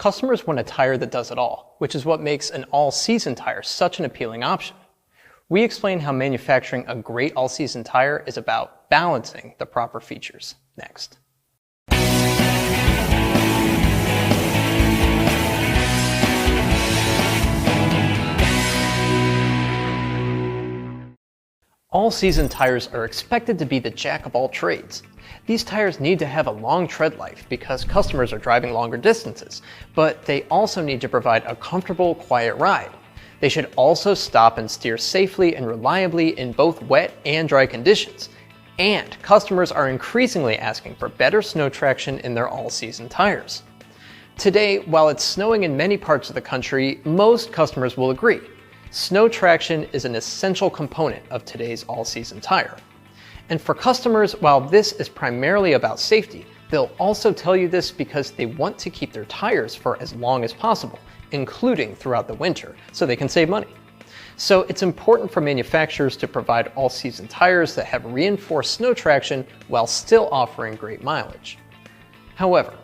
Customers want a tire that does it all, which is what makes an all-season tire such an appealing option. We explain how manufacturing a great all-season tire is about balancing the proper features next. All-season tires are expected to be the jack of all trades. These tires need to have a long tread life because customers are driving longer distances, but they also need to provide a comfortable, quiet ride. They should also stop and steer safely and reliably in both wet and dry conditions. And customers are increasingly asking for better snow traction in their all-season tires. Today, while it's snowing in many parts of the country, most customers will agree. Snow traction is an essential component of today's all-season tire. And for customers, while this is primarily about safety, they'll also tell you this because they want to keep their tires for as long as possible, including throughout the winter, so they can save money. So it's important for manufacturers to provide all-season tires that have reinforced snow traction while still offering great mileage. However,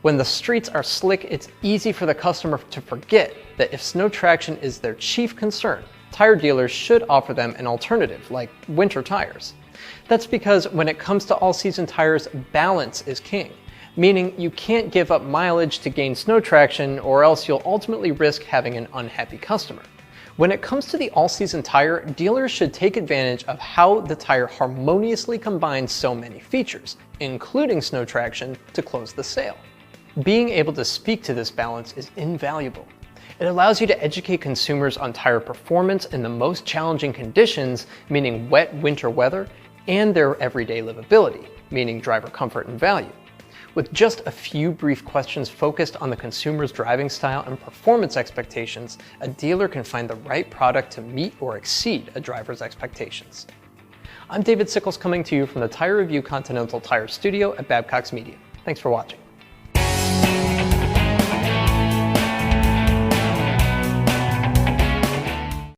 when the streets are slick, it's easy for the customer to forget that if snow traction is their chief concern, tire dealers should offer them an alternative like winter tires. That's because when it comes to all-season tires, balance is king, meaning you can't give up mileage to gain snow traction or else you'll ultimately risk having an unhappy customer. When it comes to the all-season tire, dealers should take advantage of how the tire harmoniously combines so many features, including snow traction, to close the sale. Being able to speak to this balance is invaluable. It allows you to educate consumers on tire performance in the most challenging conditions, meaning wet winter weather, and their everyday livability, meaning driver comfort and value. With just a few brief questions focused on the consumer's driving style and performance expectations, a dealer can find the right product to meet or exceed a driver's expectations. I'm David Sickels coming to you from the Tire Review Continental Tire Studio at Babcox Media. Thanks for watching.